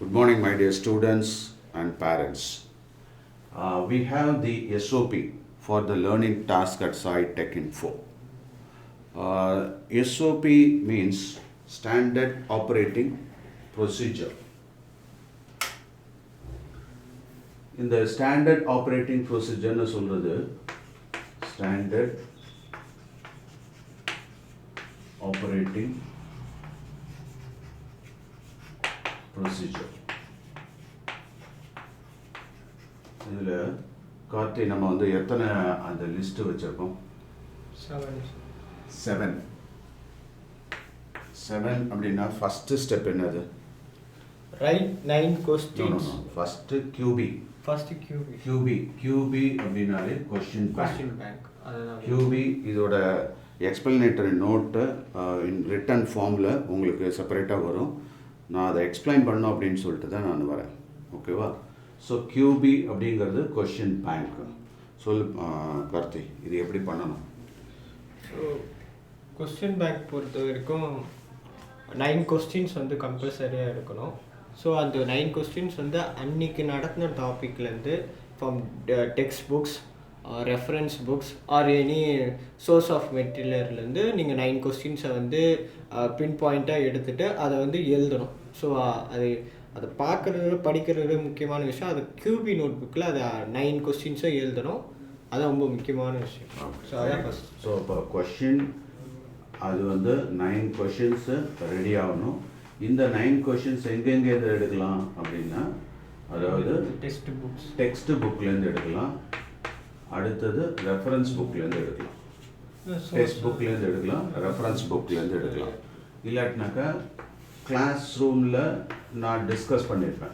Good morning, my dear students and parents. We have the SOP for the learning task at Sai Tech Info. SOP means Standard Operating Procedure. In the Standard Operating Procedure, Standard Operating Procedure. இதில் கார்த்தி நம்ம வந்து எத்தனை அந்த list வச்சுருக்கோம்? 7 அப்படின்னா first step என்னது? Write 9 questions. First QB. First QB. QB அப்படின்னாலே question bank. QB இதோட எக்ஸ்பிளனேட்டரி நோட்டு இன் ரிட்டன் ஃபார்மில் உங்களுக்கு செப்பரேட்டாக வரும். நான் அதை எக்ஸ்பிளைன் பண்ணணும் அப்படின்னு சொல்லிட்டு தான் நான் வரேன். ஓகேவா? ஸோ QB அப்படிங்கிறது கொஷின் பேங்க். சொல் கார்த்தி, இது எப்படி பண்ணணும்? ஸோ கொஸ்டின் பேங்க் பொறுத்த வரைக்கும் 9 கொஸ்டின்ஸ் வந்து கம்பல்சரியாக இருக்கணும். ஸோ அந்த 9 கொஸ்டின்ஸ் வந்து அன்றைக்கி நடத்தின டாப்பிக்லேருந்து from text books, reference books or any source of மெட்டீரியல்லேருந்து நீங்கள் 9 கொஸ்டின்ஸை வந்து பின் பாயிண்ட்டாக எடுத்துகிட்டு அதை வந்து எழுதணும். ஸோ அதை பார்க்குறது படிக்கிறது முக்கியமான விஷயம். அது QB நோட் புக்கில் அதை 9 கொஸ்டின்ஸை எழுதணும். அது ரொம்ப முக்கியமான விஷயம். ஸோ அதான் ஃபஸ்ட். ஸோ இப்போ கொஷின் அது வந்து 9 கொஷின்ஸு ரெடி ஆகணும். இந்த 9 கொஷின்ஸ் எங்கெங்கேருந்து எடுக்கலாம் அப்படின்னா, அதாவது டெக்ஸ்ட் புக்லேருந்து எடுக்கலாம், அடுத்தது ரெஃபரன்ஸ் புக்லேருந்து எடுக்கலாம், டெக்ஸ்ட் புக்லேருந்து எடுக்கலாம், ரெஃபரன்ஸ் புக்லேருந்து எடுக்கலாம். இல்லாட்டினாக்கா கிளாஸ் ரூமில் நான் டிஸ்கஸ் பண்ணியிருப்பேன்,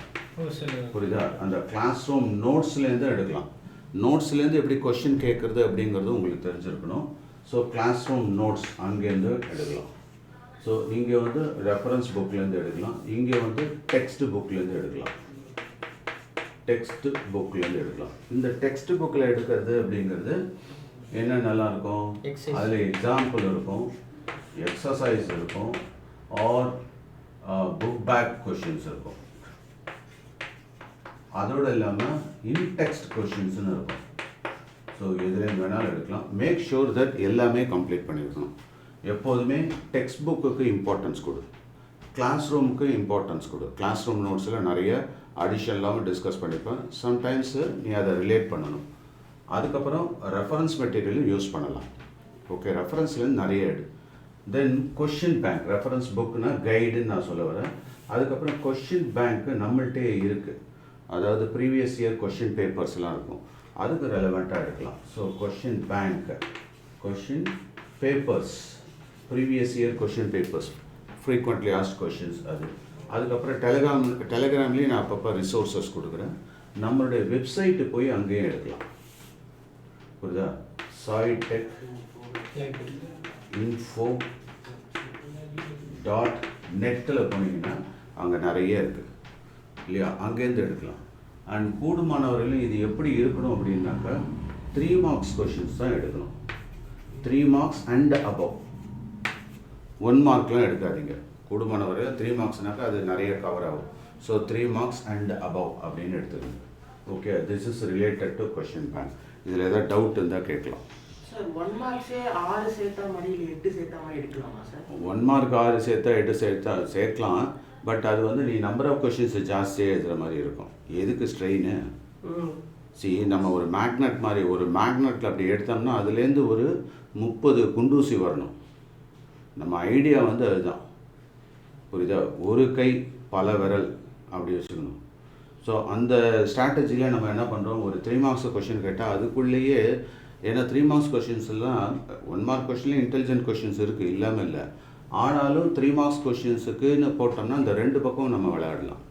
புரியுதா? அந்த கிளாஸ் ரூம் நோட்ஸ்லேருந்து எடுக்கலாம். நோட்ஸ்லேருந்து எப்படி கொஷின் கேட்குறது அப்படிங்கிறது உங்களுக்கு தெரிஞ்சிருக்கணும். ஸோ கிளாஸ் ரூம் நோட்ஸ் அங்கேருந்து எடுக்கலாம். ஸோ இங்கே வந்து ரெஃபரன்ஸ் புக்லேருந்து எடுக்கலாம், இங்கே வந்து டெக்ஸ்ட் புக்லேருந்து எடுக்கலாம், டெக்ஸ்ட் புக்லேருந்து எடுக்கலாம். இந்த டெக்ஸ்ட் புக்கில் எடுக்கிறது அப்படிங்கிறது என்ன நல்லா இருக்கும்? அதில் எக்ஸாம்பிள் இருக்கும், எக்ஸசைஸ் இருக்கும், ஆர் புக் பேக் கொஷின்ஸ் இருக்கும். அதோடு இல்லாமல் இன்டெக்ஸ்ட் கொஷின்ஸ்னு இருக்கும். ஸோ எதுலேருந்து வேணாலும் எடுக்கலாம். மேக் ஷூர் தட் எல்லாமே கம்ப்ளீட் பண்ணியிருக்கணும். எப்போதுமே டெக்ஸ்ட் புக்குக்கு இம்பார்ட்டன்ஸ் கொடு, கிளாஸ் ரூமுக்கு இம்பார்ட்டன்ஸ் கொடு. கிளாஸ் ரூம் நோட்ஸில் நிறைய அடிஷனலாகவும் டிஸ்கஸ் பண்ணிப்பேன். சம்டைம்ஸு நீ அதை ரிலேட் பண்ணணும். அதுக்கப்புறம் ரெஃபரன்ஸ் மெட்டீரியலும் யூஸ் பண்ணலாம். ஓகே, ரெஃபரன்ஸ்லேருந்து நிறைய எடு. தென் கொஷின் பேங்க், ரெஃபரன்ஸ் புக்குனா கைடுன்னு நான் சொல்ல வரேன். அதுக்கப்புறம் கொஷின் பேங்க்கு நம்மள்கிட்டே இருக்குது. அதாவது ப்ரீவியஸ் இயர் கொஷின் பேப்பர்ஸ்லாம் இருக்கும், அதுக்கு ரெலவெண்ட்டாக எடுக்கலாம். So question bank, question papers, previous year question papers, frequently asked questions அது. அதுக்கப்புறம் டெலகிராம்லேயும் நான் அப்பப்போ ரிசோர்ஸஸ் கொடுக்குறேன். நம்மளுடைய வெப்சைட்டு போய் அங்கேயும் எடுக்கலாம், புரியுதா? சாய் டெக் info .netல போனீங்கன்னா அங்கே நிறைய இருக்குது இல்லையா, அங்கேருந்து எடுக்கலாம். அண்ட் கூடுமானவர்களும் இது எப்படி இருக்கணும் அப்படின்னாக்கா 3 மார்க்ஸ் கொஷின்ஸ் தான் எடுக்கணும். 3 மார்க்ஸ் அண்ட் அபவ். 1 மார்க்லாம் எடுக்காதீங்க. கூடுமானவர்கள் 3 மார்க்ஸ்னாக்கா அது நிறைய கவர் ஆகும். ஸோ 3 மார்க்ஸ் அண்ட் அபவ் அப்படின்னு எடுத்துக்கணும். Okay, this is related to question bank. இதில் ஏதாவது டவுட் இருந்தால் கேட்கலாம். 1 மார்க்ஸே 6 சேர்த்தா மாதிரி இல்லை 8 சேர்த்தா மாதிரி எடுக்கலாமா சார்? 1 மார்க் 6 சேர்த்தா 8 சேர்க்கலாம். பட் அது வந்து நீ நம்பர் ஆஃப் கொஷின்ஸ் ஜாஸ்தியாக எழுதுகிற மாதிரி இருக்கும். எதுக்கு ஸ்ட்ரெயின்? நம்ம ஒரு மேக்னெட் மாதிரி, ஒரு மேக்னெட்டில் அப்படி எடுத்தோம்னா அதுலேருந்து ஒரு 30 குண்டூசி வரணும். நம்ம ஐடியா வந்து அதுதான், புரியுதா? ஒரு கை பல விரல் அப்படி வச்சுக்கணும். ஸோ அந்த ஸ்ட்ராட்டஜியில் நம்ம என்ன பண்ணுறோம், ஒரு 3 மார்க்ஸ் கொஷின் கேட்டால் அதுக்குள்ளேயே, ஏன்னா 3 மார்க்ஸ் கொஷின்ஸ்லாம் 1 மார்க் கொஷின்லேயும் இன்டெலிஜென்ட் கொஷின்ஸ் இருக்குது, இல்லாமல் இல்லை. ஆனாலும் 3 மார்க்ஸ் கொஷின்ஸுக்குன்னு போட்டோம்னா இந்த 2 பக்கம் நம்ம விளையாடலாம்.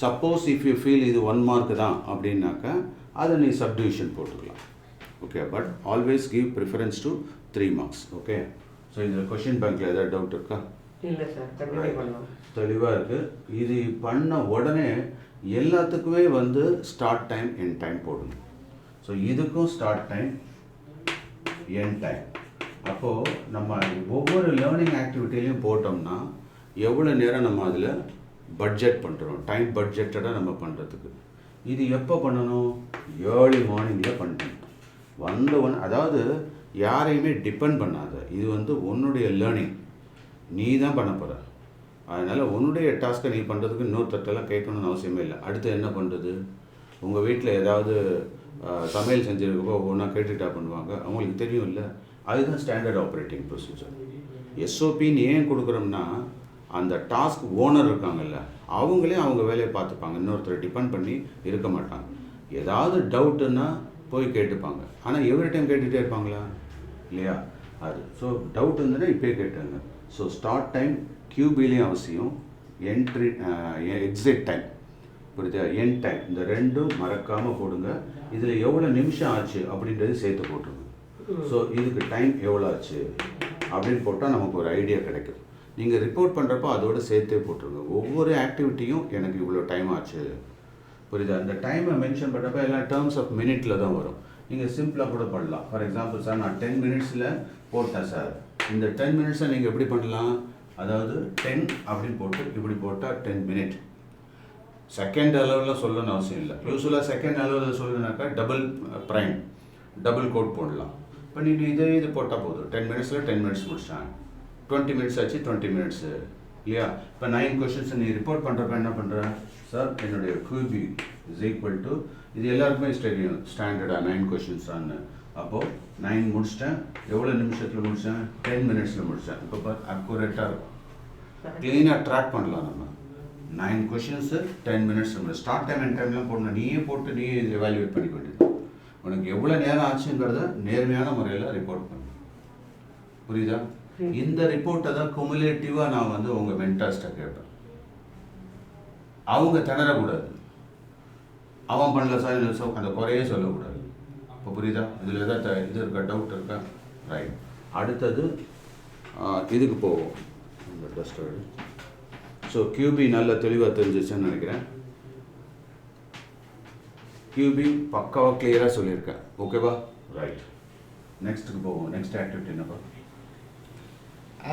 சப்போஸ் இஃப் யூ ஃபீல் இது 1 மார்க் தான் அப்படின்னாக்கா அதை நீ சப்டிவிஷன் போட்டுக்கலாம். Okay, but always give preference to 3 marks. Okay, so இதில் கொஷின் பேங்க்கில் ஏதாவது டவுட் இருக்கா? இல்லை சார், தெளிவாக இருக்குது. இது பண்ண உடனே எல்லாத்துக்குமே வந்து ஸ்டார்ட் டைம் எண்ட் டைம் போடணும். ஸோ இதுக்கும் ஸ்டார்ட் டைம் எண்ட் டைம். அப்போது நம்ம ஒவ்வொரு லேர்னிங் ஆக்டிவிட்டிலையும் போட்டோம்னா எவ்வளோ நேரம் நம்ம அதில் பட்ஜெட் பண்ணுறோம், டைம் பட்ஜெட்டடாக நம்ம பண்ணுறதுக்கு. இது எப்போ பண்ணணும்? ஏர்லி மார்னிங்கில் பண்ணணும். வந்த ஒன்று, அதாவது யாரையுமே டிபெண்ட் பண்ணாத, இது வந்து உன்னுடைய லேர்னிங், நீ தான் பண்ண போகிற. அதனால் உன்னுடைய டாஸ்க்கை நீ பண்ணுறதுக்கு இன்னொருத்தட்டெல்லாம் கேட்கணும்னு அவசியமே இல்லை. அடுத்து என்ன பண்ணுறது? உங்கள் வீட்டில் ஏதாவது சமையல் செஞ்சுருக்கப்போ ஒவ்வொன்றா கேட்டுட்டா பண்ணுவாங்க, அவங்களுக்கு தெரியும் இல்லை. அதுதான் ஸ்டாண்டர்ட் ஆப்ரேட்டிங் ப்ரொசீஜர். எஸ்ஓபின்னு ஏன் கொடுக்குறோம்னா, அந்த டாஸ்க் ஓனர் இருக்காங்கல்ல, அவங்களே அவங்க வேலையை பார்த்துப்பாங்க, இன்னொருத்தரை டிபெண்ட் பண்ணி இருக்க மாட்டாங்க. ஏதாவது டவுட்டுன்னா போய் கேட்டுப்பாங்க. ஆனால் எவ்ரி டைம் கேட்டுகிட்டே இருப்பாங்களா? இல்லையா? அது ஸோ டவுட் இருந்ததுன்னா இப்போயே கேட்டாங்க. ஸோ ஸ்டார்ட் டைம் கியூபிலையும் அவசியம், என்ட்ரி எக்ஸிட் டைம், புரியுதா, எண்ட் டைம், இந்த ரெண்டும் மறக்காமல் போடுங்க. இதில் எவ்வளோ நிமிஷம் ஆச்சு அப்படின்றது சேர்த்து போட்டுருங்க. ஸோ இதுக்கு டைம் எவ்வளோ ஆச்சு அப்படின்னு போட்டால் நமக்கு ஒரு ஐடியா கிடைக்கும். நீங்கள் ரிப்போர்ட் பண்ணுறப்போ அதோடு சேர்த்தே போட்டுருங்க. ஒவ்வொரு ஆக்டிவிட்டியும் எனக்கு இவ்வளோ டைம் ஆச்சு, புரியுதா. அந்த டைமை மென்ஷன் பண்ணுறப்ப எல்லாம் டேர்ம்ஸ் ஆஃப் மினிட்டில் தான் வரும். நீங்கள் சிம்பிளாக கூட பண்ணலாம். ஃபார் எக்ஸாம்பிள், சார் நான் 10 மினிட்ஸில் போட்டேன் சார். இந்த 10 மினிட்ஸை நீங்கள் எப்படி பண்ணலாம்? அதாவது 10 அப்படின்னு போட்டு இப்படி போட்டால் 10 மினிட். செகண்ட் அளவில் சொல்லணும்னு அவசியம் இல்லை. யூஸ்வலாக செகண்ட் அளவில் சொல்லணுனாக்கா டபுள் ப்ரைம், டபுள் கோட் போடலாம். இப்போ நீங்கள் இது போட்டால் போதும். 10 மினிட்ஸில் 10 மினிட்ஸ் முடிச்சிட்டாங்க. 20 மினிட்ஸ் ஆச்சு, 20 மினிட்ஸு, இல்லையா? இப்போ 9 கொஷின்ஸ் நீ ரிப்போர்ட் பண்ணுறப்ப என்ன பண்ணுறேன்? சார் என்னுடைய QB இஸ் ஈக்குவல் டு, இது எல்லாருக்குமே தெரியும் ஸ்டாண்டர்டாக 9 கொஷின்ஸ் தான். அப்போது 9 முடிச்சிட்டேன். எவ்வளோ நிமிஷத்தில் முடித்தேன்? 10 மினிட்ஸில் முடித்தேன். இப்போ பார், அக்குரேட்டாக இருக்கும், க்ளீனாக ட்ராக் பண்ணலாம். நம்ம 9 questions 10 minutes. Start time and டைம்லாம் போடணும். நீயே போட்டு நீயே எவாலுவேட் பண்ணிக்க வேண்டியது. உனக்கு எவ்வளோ நேரம் ஆச்சுங்கிறத நேர்மையான முறையில் ரிப்போர்ட் பண்ணு, புரியுதா? இந்த ரிப்போர்ட்டை தான் குமுலேட்டிவாக நான் வந்து உங்கள் மென்டாஸ்ட்டை கேட்பேன். அவங்க திணறக்கூடாது. அவன் பண்ணல சார், அந்த குறையே சொல்லக்கூடாது. இப்போ புரியுதா? இதில் எதாவது இது இருக்கா, டவுட் இருக்கா? ரைட். அடுத்தது இதுக்கு போவோம், இந்த டஸ்டர். ஸோ QB நல்லா தெளிவாக தெரிஞ்சிச்சுன்னு நினைக்கிறேன். QB பக்காவாக கிளியராக சொல்லியிருக்கேன். ஓகேவா? ரைட். நெக்ஸ்ட்டுக்கு போவோம். நெக்ஸ்ட் ஆக்டிவிட்டி என்னப்பா?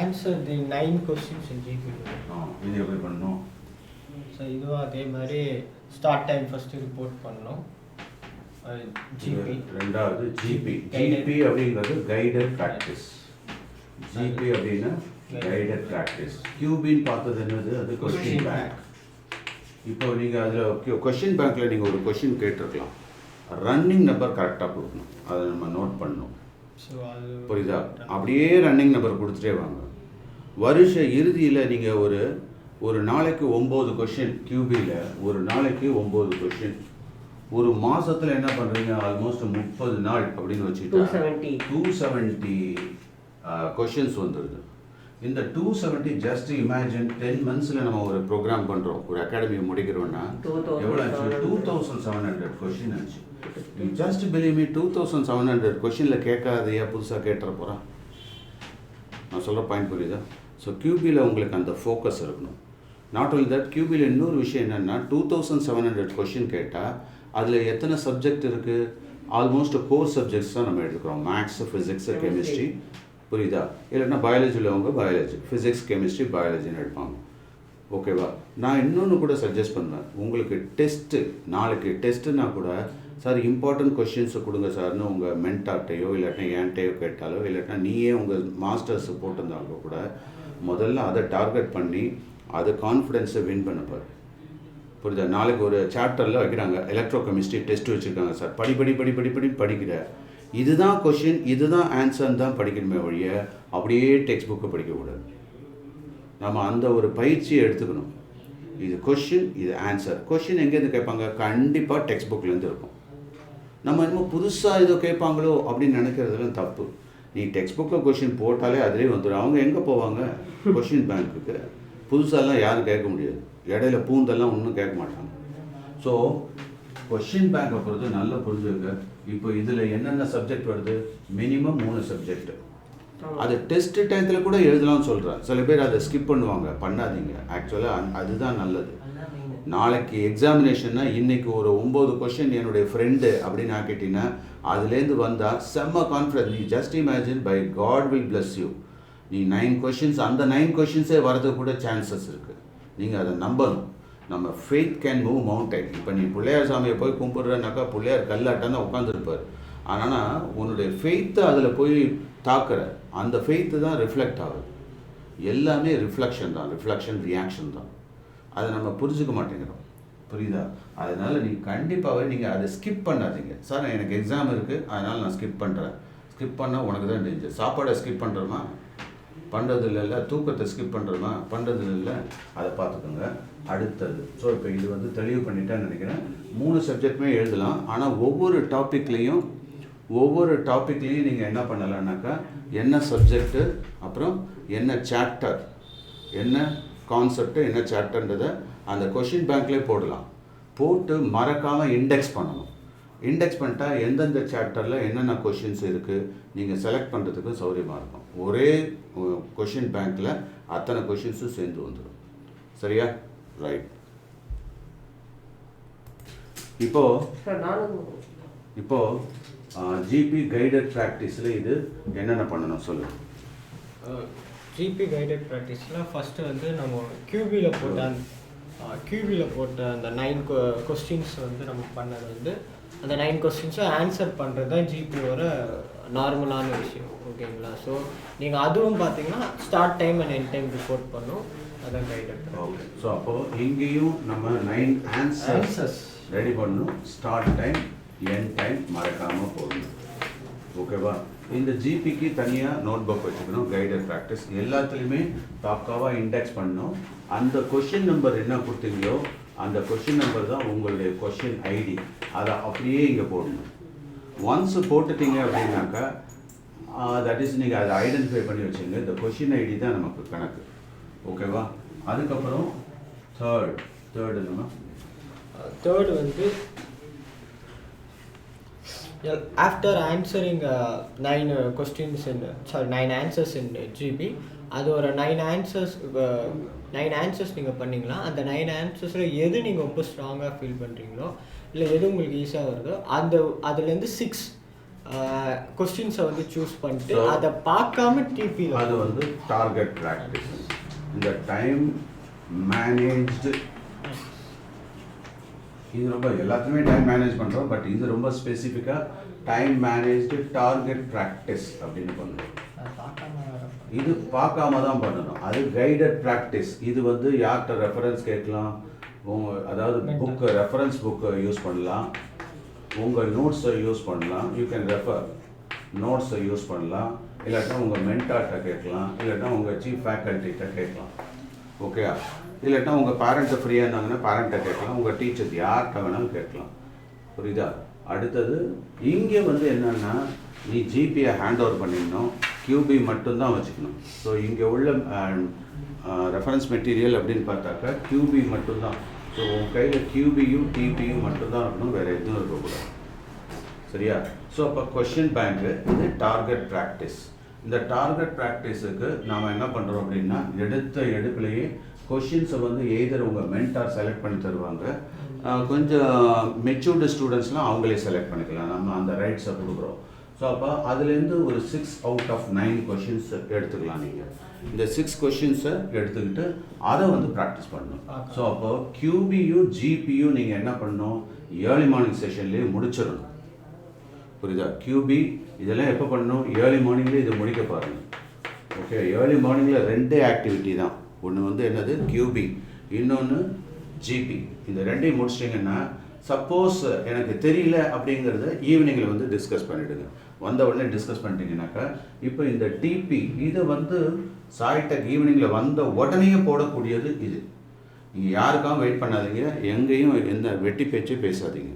Answer the 9 questions in GB. இது எப்படி பண்ணணும்? ஸோ இதுவும் அதே மாதிரி ஸ்டார்ட் டைம் ஃபஸ்ட்டு ரிப்போர்ட் பண்ணணும். ஜிபி ரெண்டாவது ஜிபி. ஜிபி அப்படிங்கிறது கைடட் ப்ராக்டிஸ். ஜிபி அப்படின்னா கைடட் ப்ராக்டிஸ். QBன்னு பார்த்தது என்னது? அது கொஸ்டின் பேங்க். இப்போ நீங்கள் அதில் கொஸ்டின் பேங்க்கில் நீங்கள் ஒரு கொஸ்டின் கேட்டிருக்கலாம். ரன்னிங் நம்பர் கரெக்டாக கொடுக்கணும், அதை நம்ம நோட் பண்ணணும். ஸோ அது புரியுதா? அப்படியே ரன்னிங் நம்பர் கொடுத்துட்டே வாங்க. வருஷ இறுதியில் நீங்கள் ஒரு நாளைக்கு 9 கொஷின், QBயில் ஒரு நாளைக்கு 9 கொஷின். ஒரு மாதத்தில் என்ன பண்ணுறீங்க? ஆல்மோஸ்ட் 30 நாள் அப்படின்னு வச்சுக்கிட்டா 270 கொஷின்ஸ் வந்துடுது. இந்த 270 ஜஸ்ட் இமேஜின் 10 மந்த்ஸில் நம்ம ஒரு ப்ரோக்ராம் பண்ணுறோம், ஒரு அகாடமியை முடிக்கிறோன்னா எவ்வளோ ஆச்சு? 2700 கொஷின் ஆச்சு. ஜஸ்ட் பிலீவ் மீ, 2700 கொஷினில் கேட்காதையா புதுசாக கேட்டுற போகிறான்? நான் சொல்கிற பாயிண்ட் புரியுதா? ஸோ QBயில் உங்களுக்கு அந்த ஃபோக்கஸ் இருக்கணும். நாட் ஒன்லி தட், QBயில் இன்னொரு விஷயம் என்னென்னா 2700 கொஷின் கேட்டால் அதில் எத்தனை சப்ஜெக்ட் இருக்குது? ஆல்மோஸ்ட் கோர் சப்ஜெக்ட்ஸ் தான் நம்ம எடுத்துக்கிறோம். மேக்ஸ், ஃபிசிக்ஸு, கெமிஸ்ட்ரி, புரியுதா? இல்லைன்னா பயாலஜியில் அவங்க பயாலஜி, ஃபிசிக்ஸ், கெமிஸ்ட்ரி, பயாலஜின்னு எடுப்பாங்க. ஓகேவா? நான் இன்னொன்று கூட சஜஸ்ட் பண்ணுவேன். உங்களுக்கு டெஸ்ட்டு, நாளைக்கு டெஸ்ட்டுன்னா கூட, சார் இம்பார்ட்டன்ட் கொஷின்ஸை கொடுங்க சார்னு உங்கள் மென்டார்ட்டையோ இல்லாட்டினா என்கிட்டையோ கேட்டாலோ, இல்லாட்டினா நீயே உங்கள் மாஸ்டர்ஸ் போட்டிருந்தாங்க கூட, முதல்ல அதை டார்கெட் பண்ணி அதை கான்ஃபிடென்ஸை வின் பண்ணப்பார். புரியுதா? நாளைக்கு ஒரு சாப்டரில் வைக்கிறாங்க, எலக்ட்ரோ கெமிஸ்ட்ரி டெஸ்ட் வச்சுருக்காங்க சார், படிக்கிற, இதுதான் கொஷின், இதுதான் ஆன்சர்ன்னு தான் படிக்கணுமே ஒழிய அப்படியே டெக்ஸ்ட் புக்கை படிக்கக்கூடாது. நம்ம அந்த ஒரு பயிற்சியை எடுத்துக்கணும். இது கொஷின், இது ஆன்சர். கொஷின் எங்கேருந்து கேட்பாங்க? கண்டிப்பாக டெக்ஸ்ட் புக்லேருந்து இருக்கும். நம்ம இன்னும் புதுசாக ஏதோ கேட்பாங்களோ அப்படின்னு நினைக்கிறதுலாம் தப்பு. நீ டெக்ஸ்ட் புக்கில் கொஷின் போட்டாலே அதிலே வந்துடும். அவங்க எங்கே போவாங்க? கொஷின் பேங்க்குக்கு. புதுசாலாம் யாரும் கேட்க முடியாது, இடையில பூந்தெல்லாம் ஒன்றும் கேட்க மாட்டாங்க. ஸோ கொஷின் பேங்கை பொறுத்து நல்லா புரிஞ்சுக்க. இப்போ இதில் என்னென்ன சப்ஜெக்ட் வருது? Minimum 3 subject. அது டெஸ்ட் டயத்தில் கூட எழுதலாம்னு சொல்கிறேன். சில பேர் அதை ஸ்கிப் பண்ணுவாங்க, பண்ணாதீங்க. ஆக்சுவலாக அதுதான் நல்லது. நாளைக்கு எக்ஸாமினேஷன்னா இன்றைக்கி ஒரு 9 கொஷின் என்னுடைய ஃப்ரெண்டு அப்படின்னு ஆக்கிட்டீங்கன்னா அதுலேருந்து வந்தால் செம்ம கான்ஃபிடன்ஸ். நீ just imagine, by God will bless you. நீ 9 கொஷின்ஸ், அந்த 9 கொஷின்ஸே வரதுக்கு கூட சான்சஸ் இருக்குது. நீங்கள் அதை நம்பணும். நம்ம ஃபெய்த் கேன் மூவ் மவுண்டைன். இப்போ நீ பிள்ளையார் சாமியை போய் கும்பிட்றனாக்கா பிள்ளையார் கல்லாட்டம் தான் உட்காந்துருப்பார். ஆனால் உன்னுடைய ஃபெய்த்தை அதில் போய் தாக்குற அந்த ஃபெய்த்து தான் ரிஃப்ளெக்ட் ஆகுது. எல்லாமே ரிஃப்ளெக்ஷன் தான், ரிஃப்ளெக்ஷன் ரியாக்ஷன் தான். அதை நம்ம புரிஞ்சுக்க மாட்டேங்கிறோம். புரியுதா? அதனால் நீங்கள் கண்டிப்பாகவே நீங்கள் அதை ஸ்கிப் பண்ணாதீங்க. சார் எனக்கு எக்ஸாம் இருக்குது அதனால் நான் ஸ்கிப் பண்ணுறேன். ஸ்கிப் பண்ணால் உனக்கு தான் டேஞ்சர். சாப்பாடை ஸ்கிப் பண்ணுறோமா? பண்ணுறது இல்லைல்ல. தூக்கத்தை ஸ்கிப் பண்ணுறோமா? பண்ணுறது இல்லை. அதை பார்த்துக்கோங்க. அடுத்தது ஸோ இப்போ இது வந்து தெளிவு பண்ணிட்டேன்னு நினைக்கிறேன். 3 சப்ஜெக்ட்டுமே எழுதலாம். ஆனால் ஒவ்வொரு டாப்பிக்லேயும் நீங்கள் என்ன பண்ணலான்னாக்கா என்ன சப்ஜெக்டு, அப்புறம் என்ன சாப்டர், என்ன கான்செப்டு, என்ன சாப்டர்ன்றதை அந்த கொஷின் பேங்க்லேயே போடலாம். போட்டு மறக்காமல் இண்டெக்ஸ் பண்ணணும். இண்டெக்ஸ் பண்ணிட்டா எந்தெந்த சாப்டரில் என்னென்ன கொஷின்ஸ் இருக்குது நீங்கள் செலக்ட் பண்ணுறதுக்கு சௌகரியமாக இருக்கும். ஒரே கொஷின் பேங்க்கில் அத்தனை கொஷின்ஸும் சேர்ந்து வந்துடும். சரியா? ரைட். இப்போது ஜிபி கைடட் ப்ராக்டிஸில் இது என்னென்ன பண்ணணும் சொல்லு. ஜிபி கைடட் ப்ராக்டிஸில் ஃபஸ்ட்டு வந்து நம்ம கியூபியில் போட்ட அந்த 9 கொஸ்டின்ஸ் வந்து நம்ம பண்ணது வந்து அந்த 9 கொஸ்டின்ஸை ஆன்சர் பண்ணுறது தான் ஜிபியோட நார்மலான விஷயம். ஓகேங்களா? ஸோ நீங்கள் அதுவும் பார்த்தீங்கன்னா start time and end time report பண்ணும். அதான் கைடட். ஓகே. ஸோ அப்போது இங்கேயும் நம்ம 9 ஆன்சர்ஸ் ரெடி பண்ணணும். ஸ்டார்ட் டைம், எண்ட் டைம் மறக்காமல் போடணும். ஓகேவா? இந்த ஜிபிக்கு தனியாக நோட் புக் வச்சுக்கணும். கைடட் ப்ராக்டிஸ் எல்லாத்துலேயுமே பக்காவாக இண்டெக்ஸ் பண்ணணும். அந்த கொஷின் நம்பர் என்ன கொடுத்தீங்களோ அந்த கொஷின் நம்பர் தான் உங்களுடைய கொஷின் ஐடி. அதை அப்படியே இங்கே போடணும். ஒன்ஸ் போட்டுட்டீங்க அப்படின்னாக்கா தட் இஸ் நீங்கள் அதை ஐடென்டிஃபை பண்ணி வச்சுங்க. இந்த கொஷின் ஐடி தான் நமக்கு கணக்கு. ஓகேவா? அதுக்கப்புறம் தேர்டு என்னன்னா வந்து after answering 9 questions in 9 answers in GB, அது ஒரு 9 ஆன்சர்ஸ் நீங்கள் பண்ணிங்களா அந்த 9 ஆன்சர்ஸில் எது நீங்கள் ரொம்ப ஸ்ட்ராங்காக ஃபீல் பண்ணுறீங்களோ இல்லை எது உங்களுக்கு ஈஸியாக வருதோ அதுலேருந்து 6 கொஸ்டின்ஸை வந்து சூஸ் பண்ணிட்டு அதை பார்க்காம டிபியில் அது வந்து டார்கெட் ப்ராக்டிஸ். இந்த டைம் மேனேஜ்டு இது ரொம்ப எல்லாத்துலேயுமே டைம் மேனேஜ் பண்ணுறோம். பட் இது ரொம்ப ஸ்பெசிஃபிக்காக டைம் மேனேஜ்டு டார்கெட் ப்ராக்டிஸ் அப்படின்னு பண்ணுறோம். இது பார்க்காம தான் பண்ணணும். அது கைடட் ப்ராக்டிஸ். இது வந்து யார்கிட்ட ரெஃபரன்ஸ் கேட்கலாம், அதாவது புக்கு ரெஃபரன்ஸ் புக்கை யூஸ் பண்ணலாம், உங்கள் நோட்ஸை யூஸ் பண்ணலாம். யூ கேன் ரெஃபர் நோட்ஸை யூஸ் பண்ணலாம். இல்லாட்டா உங்கள் மென்டார்கிட்ட கேட்கலாம், இல்லாட்டா உங்கள் சீஃப் ஃபேக்கல்ட்டிகிட்ட கேட்கலாம். ஓகே? இல்லாட்டா உங்கள் பேரண்ட்டை ஃப்ரீயாக இருந்தாங்கன்னா பேரண்ட்டை கேட்கலாம், உங்கள் டீச்சர்ஸ் யார்கிட்ட வேணாலும் கேட்கலாம். புரியுதா? அடுத்தது இங்கே வந்து என்னென்னா நீ ஜிபியை ஹேண்ட் ஓவர் பண்ணிடணும். கியூபி மட்டும்தான் வச்சுக்கணும். ஸோ இங்கே உள்ள ரெஃபரன்ஸ் மெட்டீரியல் அப்படின்னு பார்த்தாக்கா கியூபி மட்டும்தான். ஸோ உன் கையில் கியூபியும் டிபியும் மட்டும்தான் இருக்கணும், வேறு எதுவும் இருக்கக்கூடாது. சரியா? ஸோ அப்போ கொஷின் பேங்க்கு இது டார்கெட் ப்ராக்டிஸ். இந்த டார்கெட் ப்ராக்டிஸுக்கு நாம் என்ன பண்ணுறோம் அப்படின்னா எடுப்பிலேயே கொஷின்ஸை வந்து எய்தர் உங்கள் மென்டார் செலக்ட் பண்ணி தருவாங்க, கொஞ்சம் மெச்சூர்டு ஸ்டூடெண்ட்ஸ்லாம் அவங்களே செலக்ட் பண்ணிக்கலாம். நம்ம அந்த ரைட்ஸை கொடுக்குறோம். ஸோ அப்போ அதுலேருந்து ஒரு 6 out of 9 கொஷின்ஸ் எடுத்துக்கலாம். நீங்கள் இந்த 6 கொஷின்ஸை எடுத்துக்கிட்டு அதை வந்து ப்ராக்டிஸ் பண்ணணும். ஸோ அப்போ கியூபியும் ஜிபியும் நீங்கள் என்ன பண்ணணும், ஏர்லி மார்னிங் செஷன்லேயே முடிச்சிடணும். புரியுதா? கியூபி இதெல்லாம் எப்போ பண்ணணும், ஏர்லி மார்னிங்லேயே இதை முடிக்க பாருங்கள். ஓகே? ஏர்லி மார்னிங்கில் 2 ஆக்டிவிட்டி தான். ஒன்று வந்து என்னது கியூபி, இன்னொன்று ஜிபி. இந்த 2ஐயும் முடிச்சிட்டிங்கன்னா சப்போஸ் எனக்கு தெரியல அப்படிங்கிறத ஈவினிங்கில் வந்து டிஸ்கஸ் பண்ணிவிடுங்க. வந்த உடனே டிஸ்கஸ் பண்ணிட்டீங்கன்னாக்கா இப்போ இந்த டிபி இதை வந்து சாய்டெக் ஈவினிங்கில் வந்த உடனே போடக்கூடியது இது. நீங்கள் யாருக்காகவும் வெயிட் பண்ணாதீங்க, எங்கேயும் எந்த வெட்டி பேச்சு பேசாதீங்க.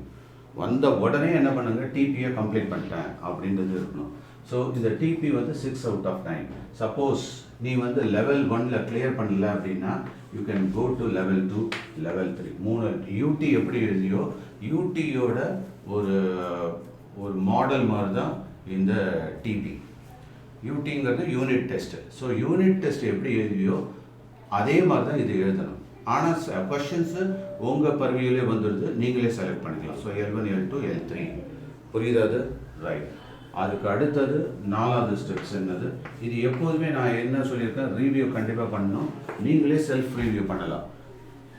வந்த உடனே என்ன பண்ணுங்கள், டிபியை கம்ப்ளீட் பண்ணிட்டேன் அப்படின்றது இருக்கணும். ஸோ இந்த டிபி வந்து 6 out of 9. சப்போஸ் நீ வந்து லெவல் 1ல் கிளியர் பண்ணல அப்படின்னா you can go to level 2, level 3. 3 UT எப்படி எழுதியோ யூடியோட ஒரு மாடல் மாதிரி தான் இந்த டிபி. யூடிங்கிறது unit test. So unit test எப்படி எழுதியோ அதே மாதிரி தான் இது எழுதணும். ஆனால் கொஷின்ஸு உங்கள் பர்வியிலே வந்துடுது, நீங்களே செலக்ட் பண்ணிக்கலாம். So L1, L2, L3. புரியுதா? அது ரைட். அதுக்கு அடுத்தது 4வது ஸ்டெப்ஸ் என்னது, இது எப்போதுமே நான் என்ன சொல்லியிருக்கேன், ரிவ்யூ கண்டிப்பாக பண்ணணும். நீங்களே செல்ஃப் ரிவ்யூ பண்ணலாம்.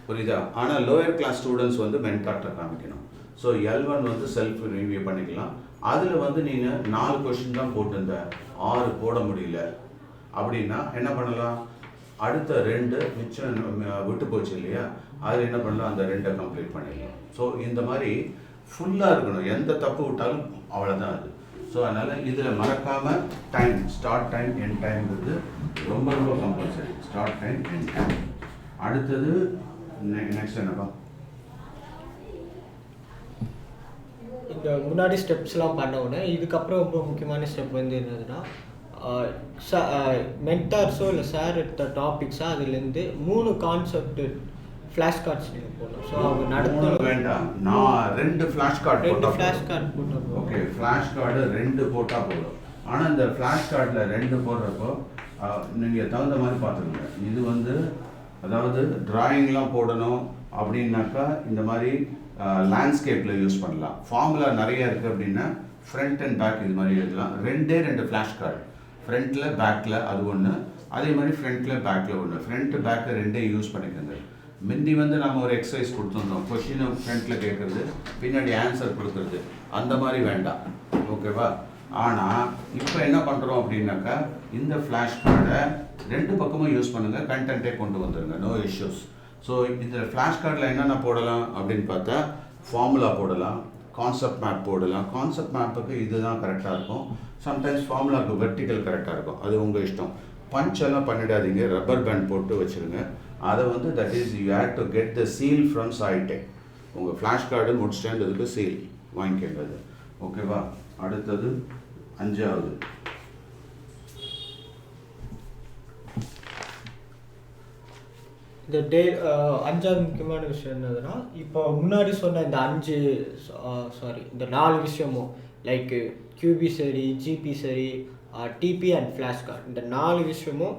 புரியுதா? ஆனால் லோயர் கிளாஸ் ஸ்டூடெண்ட்ஸ் வந்து மென்டார்ட்டை காமிக்கணும். ஸோ L1 வந்து செல்ஃப் ரிவ்யூ பண்ணிக்கலாம். அதில் வந்து நீங்கள் 4 கொஷின் தான் போட்டிருந்த 6 போட முடியல அப்படின்னா என்ன பண்ணலாம், அடுத்த 2 மிச்சம் விட்டு போச்சு இல்லையா, அது என்ன பண்ணலாம், அந்த 2 கம்ப்ளீட் பண்ணிடலாம். ஸோ இந்த மாதிரி ஃபுல்லாக இருக்கணும், எந்த தப்பு விட்டாலும் அவ்வளோதான் அது. ஸோ அதனால் இதில் மறக்காமல் டைம், ஸ்டார்ட் டைம் எண்ட் டைம்ங்கிறது ரொம்ப ரொம்ப compulsory. Start time end time. அடுத்தது நெக்ஸ்ட் என்னப்பா, இந்த முன்னாடி ஸ்டெப்ஸ்லாம் பண்ண உடனே இதுக்கப்புறம் ரொம்ப முக்கியமான ஸ்டெப் வந்து என்னதுன்னா, மென்டார்ஸோ இல்லை சார் எடுத்த டாபிக்ஸோ அதுலேருந்து 3 கான்செப்ட் ஃப்ளாஷ் கார்ட்ஸ் நீங்கள் போடணும். ஸோ அவங்க நடத்த வேண்டாம், நான் 2 ஃப்ளாஷ் கார்டு 2 ஃப்ளாஷ் கார்டு போட்டால் ஓகே. ஃப்ளாஷ் கார்டு 2 போட்டால் போதும். ஆனால் இந்த ஃப்ளாஷ் கார்டில் 2 போடுறப்போ நீங்கள் தகுந்த மாதிரி பார்த்துருங்க. இது வந்து அதாவது டிராயிங்லாம் போடணும் அப்படின்னாக்கா இந்த மாதிரி லேண்ட்ஸ்கேப்பில் யூஸ் பண்ணலாம். ஃபார்முலா நிறைய இருக்குது அப்படின்னா ஃப்ரண்ட் அண்ட் பேக் இது மாதிரி எழுதலாம். 2 ஃப்ளாஷ் கார்டு, ஃப்ரண்ட்டில் பேக்கில் அது ஒன்று, அதே மாதிரி ஃப்ரண்ட்டில் பேக்கில் ஒன்று. ஃப்ரண்ட்டு பேக்கு 2 யூஸ் பண்ணிக்கோங்க. முந்தி வந்து நம்ம ஒரு எக்ஸசைஸ் கொடுத்துருந்தோம், கொஷினை ஃப்ரண்ட்டில் கேட்குறது பின்னாடி ஆன்சர் கொடுக்குறது, அந்த மாதிரி வேண்டாம், ஓகேவா? ஆனால் இப்போ என்ன பண்ணுறோம் அப்படின்னாக்கா இந்த ஃப்ளாஷ் கார்டை 2 பக்கமும் யூஸ் பண்ணுங்கள், கண்டென்ட்டே கொண்டு வந்துடுங்க, நோ இஷ்யூஸ். ஸோ இந்த ஃப்ளாஷ் கார்டில் என்னென்ன போடலாம் அப்படின்னு பார்த்தா ஃபார்முலா போடலாம், கான்செப்ட் மேப் போடலாம். கான்செப்ட் மேப்புக்கு இதுதான் கரெக்டாக இருக்கும். சம்டைம்ஸ் ஃபார்முலாவுக்கு வெர்டிக்கல் கரெக்டாக இருக்கும், அது உங்கள் இஷ்டம். பஞ்ச் எல்லாம் பண்ணிடாதீங்க, ரப்பர் பேண்ட் போட்டு வச்சுருங்க. அதை வந்து that is you have to get the seal from சாய்டெக். உங்கள் ஃப்ளாஷ் கார்டு முடிச்சிட்டேன்றதுக்கு சீல் வாங்கிக்கிறது, ஓகேவா? அடுத்தது 5வது இந்த 5வது முக்கியமான விஷயம் என்னதுன்னா, இப்போ முன்னாடி சொன்ன இந்த 4 விஷயமும் லைக் கியூபி சரி, ஜிபி சரி, டிபி அண்ட் ஃப்ளாஷ் கார்டு, இந்த 4 விஷயமும்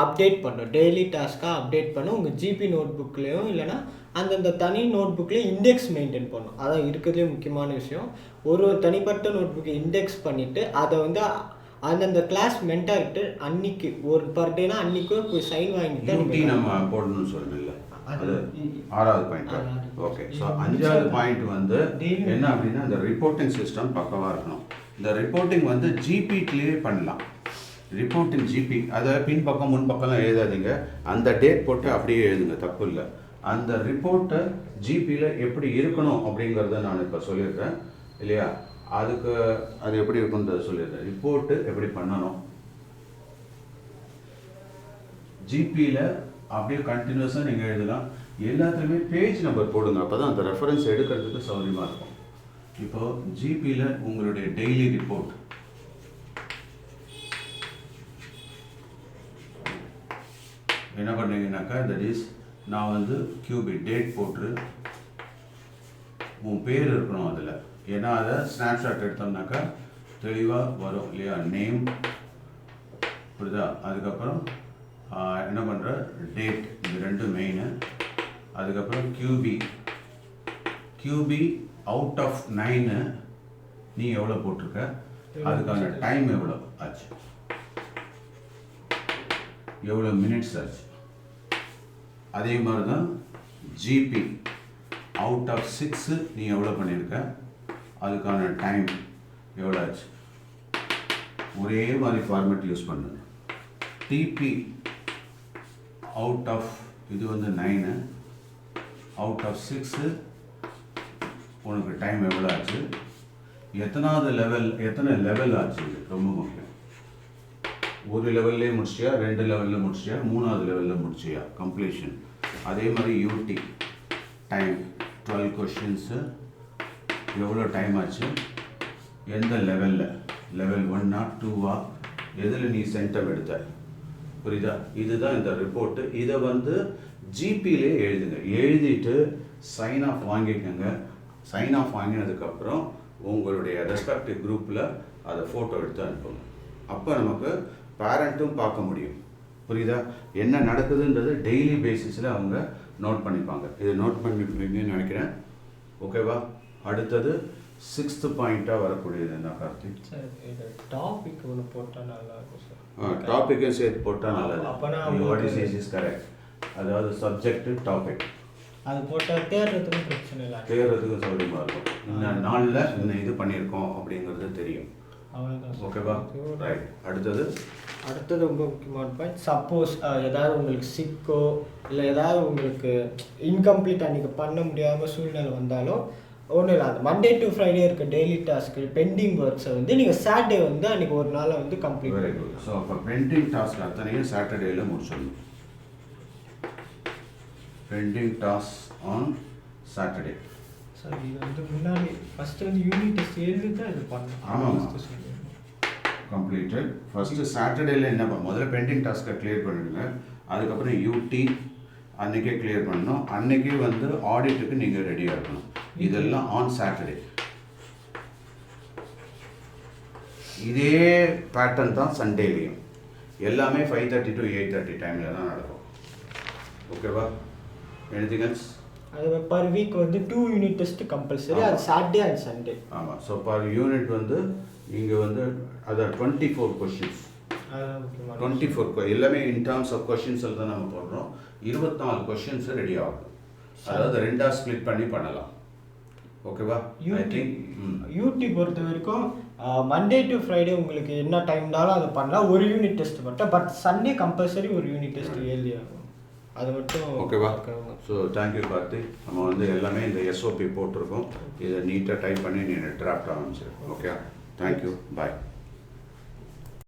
அப்டேட் பண்ணும், டெய்லி டாஸ்க்காக அப்டேட் பண்ணும். உங்கள் ஜிபி நோட் புக்லேயும் இல்லைனா அந்தந்த தனி நோட் புக்லேயும் இண்டெக்ஸ் மெயின்டைன் பண்ணும். அதான் இருக்கிறதுலே முக்கியமான விஷயம். ஒரு தனிப்பட்ட நோட் புக்கை இண்டெக்ஸ் பண்ணிவிட்டு அதை வந்து அந்தந்த கிளாஸ் மென்டார்கிட்ட அன்னைக்கு ஒரு பர் டேனா அன்னைக்கு போய் சைன் வாங்கிட்டு நம்ம போடணும்னு சொல்லணும்ல, அது 6வது பாயிண்ட். ஓகே. ஸோ 5வது பாயிண்ட் வந்து என்ன அப்படின்னா இந்த ரிப்போர்ட்டிங் சிஸ்டம் பக்கவாக இருக்கணும். இந்த ரிப்போர்ட்டிங் வந்து ஜிபிலேயே பண்ணலாம். ரிப்போர்ட்டிங் ஜிபி அதை பின்பக்கம் முன்பக்கம்லாம் எழுதாதீங்க, அந்த டேட் போட்டு அப்படியே எழுதுங்க, தப்பு இல்லை. அந்த ரிப்போர்ட்டை ஜிபியில் எப்படி இருக்கணும் அப்படிங்கிறத நான் இப்போ சொல்லிடுறேன் இல்லையா, அதுக்கு அது எப்படி இருக்குன்றத சொல்லிடுறேன். ரிப்போர்ட்டு எப்படி பண்ணணும் ஜிபியில் அப்படியே கண்டினியூஸாக நீங்கள் எழுதலாம். எல்லாத்துலேயுமே பேஜ் நம்பர் போடுங்க, அப்போ தான் அந்த ரெஃபரன்ஸ் எடுக்கிறதுக்கு சௌகரியமாக இருக்கும். இப்போது ஜிபியில் உங்களுடைய டெய்லி ரிப்போர்ட் என்ன பண்ணீங்கன்னாக்கா தட் இஸ், நான் வந்து கியூபி டேட் போட்டு உன் பேர் இருக்கணும் அதில், ஏன்னா அதை ஸ்னாப்ஷாட் எடுத்தோம்னாக்கா தெளிவாக வரும் இல்லையா, நேம் புரியுதா. அதுக்கப்புறம் என்ன பண்ணுற டேட், இது 2 மெயினு. அதுக்கப்புறம் கியூபி அவுட் ஆஃப் 9 நீ எவ்வளோ போட்டிருக்க, அதுக்கான டைம் எவ்வளோ ஆச்சு, எவ்வளோ மினிட்ஸ் ஆச்சு. அதே மாதிரி தான் ஜிபி அவுட் ஆஃப் 6 நீ எவ்வளோ பண்ணியிருக்க, அதுக்கான டைம் எவ்வளோ ஆச்சு. ஒரே மாதிரி ஃபார்மேட் யூஸ் பண்ணுங்க. டிபி அவுட் ஆஃப் இது வந்து 9, அவுட் ஆஃப் 6 உனக்கு டைம் எவ்வளோ ஆச்சு, எத்தனை லெவல் ஆச்சு, ரொம்ப முக்கியம். ஒரு லெவல்லே முடிச்சியா, 2 லெவலில் முடிச்சியா, 3வது லெவலில் முடிச்சியா, கம்ப்ளீஷன். அதே மாதிரி யூடி டைம் 12 கொஷின்ஸு எவ்வளோ டைம் ஆச்சு, எந்த லெவலில், லெவல் 1ஆ 2ஆ, எதில் நீ சென்டம் எடுத்த, புரியுதா. இதுதான் இந்த ரிப்போர்ட்டு. இதை வந்து ஜிபியிலே எழுதுங்க, எழுதிட்டு சைன் ஆஃப் வாங்கிக்கோங்க. சைன் ஆஃப் வாங்கினதுக்கப்புறம் உங்களுடைய ரெஸ்பெக்டிவ் குரூப்பில் அதை ஃபோட்டோ எடுத்து அனுப்புங்க. அப்போ நமக்கு பேரண்ட்டும் பார்க்க முடியும், புரியுதா. என்ன நடக்குதுன்றது டெய்லி பேசிஸில் அவங்க நோட் பண்ணிப்பாங்க. இதை நோட் பண்ணிப்பீங்கன்னு நினைக்கிறேன், ஓகேவா. அடுத்தது 6th பாயிண்ட்டாக வரக்கூடியது என்ன கார்த்திக்? டாபிக் ஒன்று போட்டால் நல்லா இருக்கும் சார். டாப்பிக்கும் சேர்த்து போட்டால் நல்லா இருக்கும். வாட் இஸ் கரெக்ட், அதாவது சப்ஜெக்ட் டாபிக் அது போட்டால் தேடுறதுக்கும் பிரச்சனை இல்லை. தேடுறதுக்கும் சௌகரியமாக இருக்கும். இந்த நாளில் இந்த இது பண்ணியிருக்கோம் அப்படிங்கிறது தெரியும். அவ்வளோதான். ஓகேவா? ரைட். அடுத்தது ரொம்ப முக்கியமான பாயிண்ட், சப்போஸ் ஏதாவது உங்களுக்கு சிக்கோ இல்லை ஏதாவது உங்களுக்கு இன்கம்ப்ளீட் அன்றைக்கி பண்ண முடியாமல் சூழ்நிலை வந்தாலும் ஒன்றும் இல்லை, அந்த மண்டே டு ஃப்ரைடே இருக்க டெய்லி டாஸ்க்கு பெண்டிங் ஒர்க்ஸை வந்து நீங்கள் சாட்டர்டே வந்து அன்றைக்கி ஒரு நாளை வந்து கம்ப்ளீட். Very good. ஸோ அப்போ பெண்டிங் டாஸ்க் அத்தனையும் சாட்டர்டேயில் முடிச்சிடணும். Pending task on Saturday. Sir இது வந்து முன்னாடி ஃபஸ்ட்டு வந்து யூனிட் டெஸ்ட் எழுதி தான் இது பண்ணணும். ஆமாம், கம்ப்ளீட்டட். ஃபஸ்ட்டு சாட்டர்டேயில் என்ன முதல்ல பெண்டிங் டாஸ்க்கை கிளியர் பண்ணிவிடுங்க. அதுக்கப்புறம் யூடி அன்றைக்கே கிளியர் பண்ணணும். அன்றைக்கே வந்து ஆடிட்டுக்கு நீங்கள் ரெடியாக இருக்கணும். இதெல்லாம் ஆன் சாட்டர்டே. இதே பேட்டர்ன் தான் சண்டேலையும். எல்லாமே 5:30 to 8:30 டைமில் தான் நடக்கும். ஓகேவா? Anything else? அது பர் வீக் வந்து 2 யூனிட் டெஸ்ட் கம்பல்சரி. அது சாட்டர்டே அண்ட் சண்டே. ஆமாம். ஸோ பர் யூனிட் வந்து இங்கே வந்து அதான் 24 கொஷின்ஸ். 24 எல்லாமே இன் டர்ம்ஸ் ஆஃப் கொஷின்ஸில் தான் நம்ம போடுறோம். 24 கொஷின்ஸ் ரெடி ஆகும். அதாவது 2ஆக ஸ்ப்ளிட் பண்ணி பண்ணலாம். ஓகேவா? யூடி பொறுத்த வரைக்கும் மண்டே டு ஃப்ரைடே உங்களுக்கு என்ன டைம்னாலும் அதை பண்ணலாம். ஒரு யூனிட் டெஸ்ட் மட்டும். பட் சண்டே கம்பல்சரி ஒரு யூனிட் டெஸ்ட் எழுதி ஆகும். அது மட்டும். ஓகேவா? So thank you Karthi. நம்ம வந்து எல்லாமே இந்த எஸ்ஓபி போட்டிருக்கோம். இதை நீட்டாக டைப் பண்ணி நீ டிராஃப்ட் ஆரம்பிச்சிரு. ஓகே, தேங்க்யூ, பாய்.